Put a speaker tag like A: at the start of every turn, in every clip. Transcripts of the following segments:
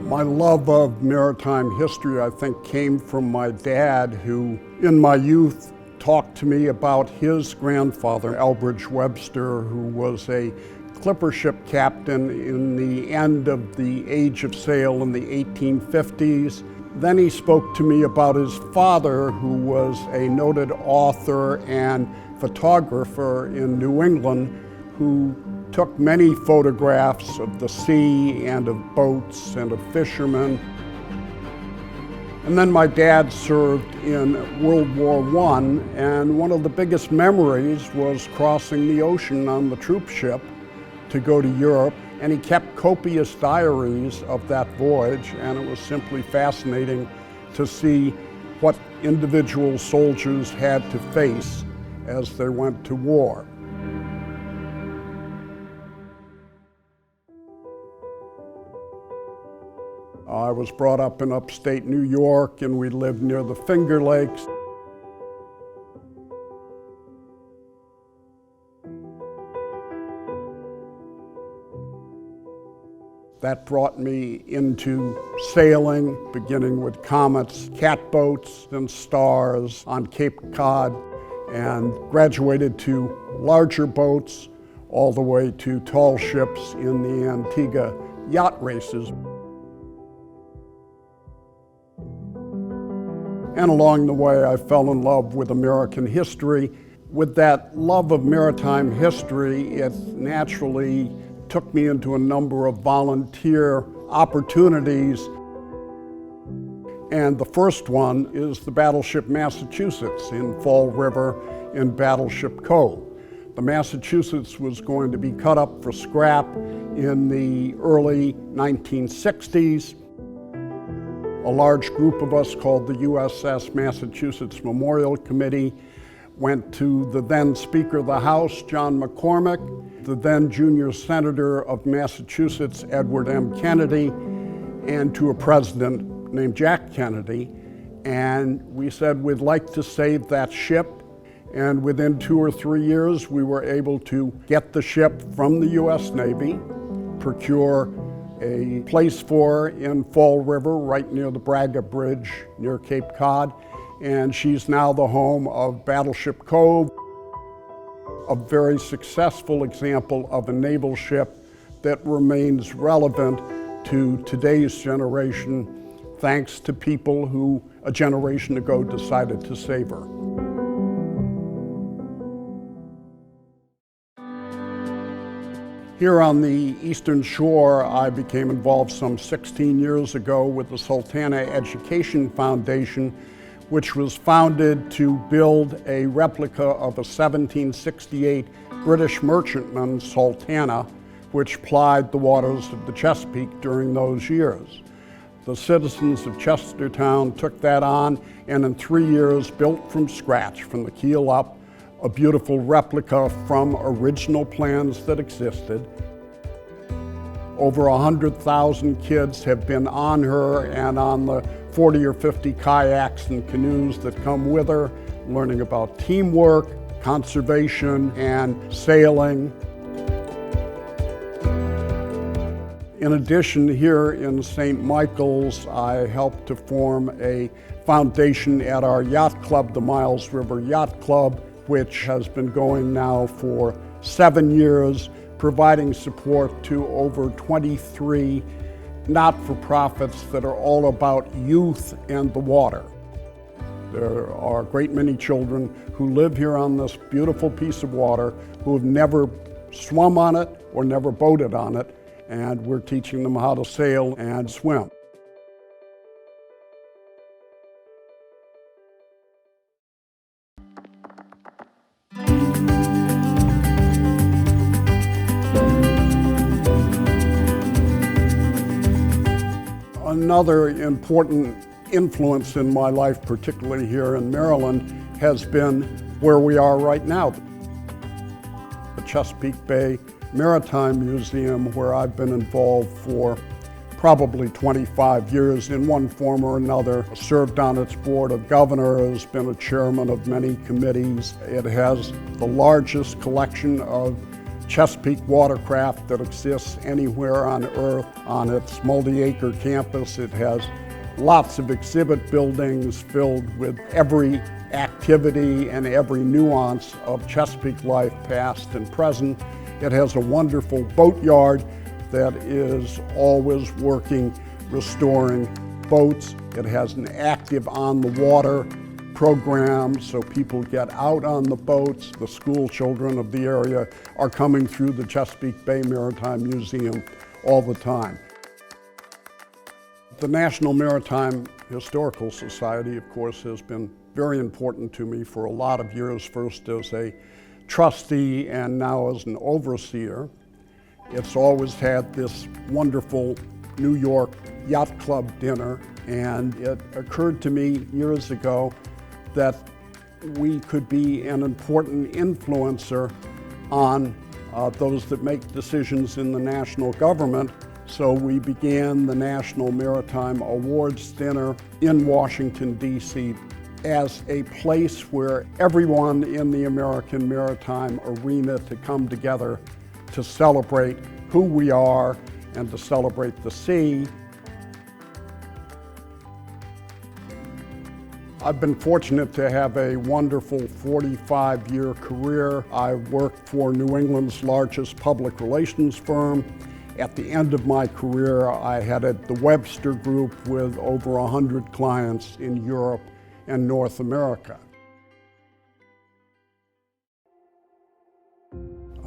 A: My love of maritime history, I think, came from my dad, who in my youth talked to me about his grandfather, Elbridge Webster, who was a clipper ship captain in the end of the Age of Sail in the 1850s. Then he spoke to me about his father, who was a noted author and photographer in New England, who took many photographs of the sea and of boats and of fishermen. And then my dad served in World War I, and one of the biggest memories was crossing the ocean on the troop ship to go to Europe. And he kept copious diaries of that voyage, and it was simply fascinating to see what individual soldiers had to face as they went to war. I was brought up in upstate New York, and we lived near the Finger Lakes. That brought me into sailing, beginning with comets, catboats, and stars on Cape Cod, and graduated to larger boats all the way to tall ships in the Antigua yacht races. And along the way, I fell in love with American history. With that love of maritime history, it naturally took me into a number of volunteer opportunities. And the first one is the Battleship Massachusetts in Fall River in Battleship Cove. The Massachusetts was going to be cut up for scrap in the early 1960s. A large group of us called the USS Massachusetts Memorial Committee went to the then Speaker of the House, John McCormick, the then junior senator of Massachusetts, Edward M. Kennedy, and to a president named Jack Kennedy. And we said we'd like to save that ship. And within 2 or 3 years, we were able to get the ship from the US Navy, procure a place for her in Fall River, right near the Braga Bridge near Cape Cod, and she's now the home of Battleship Cove, a very successful example of a naval ship that remains relevant to today's generation, thanks to people who a generation ago decided to save her. Here on the Eastern Shore, I became involved some 16 years ago with the Sultana Education Foundation, which was founded to build a replica of a 1768 British merchantman, Sultana, which plied the waters of the Chesapeake during those years. The citizens of Chestertown took that on, and in 3 years built from scratch, from the keel up, a beautiful replica from original plans that existed. Over 100,000 kids have been on her and on the 40 or 50 kayaks and canoes that come with her, learning about teamwork, conservation, and sailing. In addition, here in St. Michael's, I helped to form a foundation at our yacht club, the Miles River Yacht Club, which has been going now for 7 years, providing support to over 23 not-for-profits that are all about youth and the water. There are a great many children who live here on this beautiful piece of water who have never swum on it or never boated on it, and we're teaching them how to sail and swim. Another important influence in my life, particularly here in Maryland, has been where we are right now. The Chesapeake Bay Maritime Museum, where I've been involved for probably 25 years in one form or another. Served on its board of governors, been a chairman of many committees. It has the largest collection of Chesapeake watercraft that exists anywhere on Earth. On its multi-acre campus, it has lots of exhibit buildings filled with every activity and every nuance of Chesapeake life, past and present. It has a wonderful boatyard that is always working, restoring boats. It has an active on-the-water program so people get out on the boats. The school children of the area are coming through the Chesapeake Bay Maritime Museum all the time. The National Maritime Historical Society, of course, has been very important to me for a lot of years, first as a trustee and now as an overseer. It's always had this wonderful New York Yacht Club dinner, and it occurred to me years ago that we could be an important influencer on those that make decisions in the national government. So we began the National Maritime Awards Dinner in Washington, D.C. as a place where everyone in the American maritime arena to come together to celebrate who we are and to celebrate the sea. I've been fortunate to have a wonderful 45-year career. I worked for New England's largest public relations firm. At the end of my career, I headed the Webster Group with over 100 clients in Europe and North America.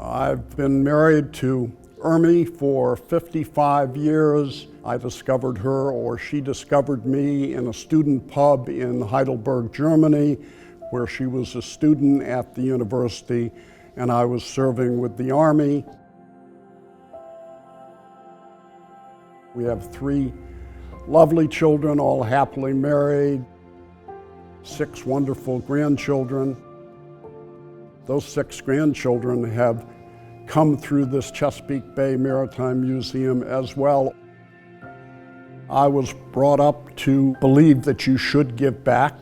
A: I've been married to Ermi for 55 years. I discovered her, or she discovered me, in a student pub in Heidelberg, Germany, where she was a student at the university and I was serving with the Army. We have 3 lovely children, all happily married, 6 wonderful grandchildren. Those 6 grandchildren have come through this Chesapeake Bay Maritime Museum as well. I was brought up to believe that you should give back,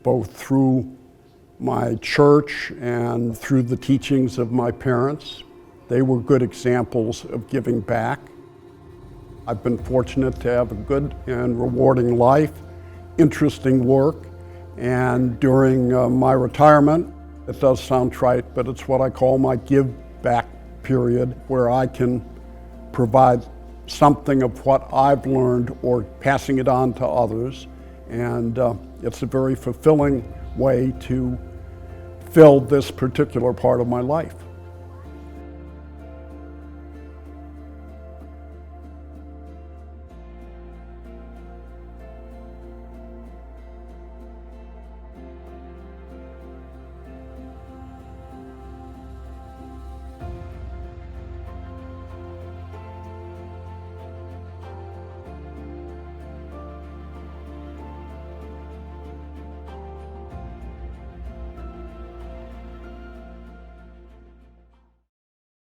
A: both through my church and through the teachings of my parents. They were good examples of giving back. I've been fortunate to have a good and rewarding life, interesting work, and during my retirement, it does sound trite, but it's what I call my give back period, where I can provide something of what I've learned or passing it on to others. And it's a very fulfilling way to fill this particular part of my life.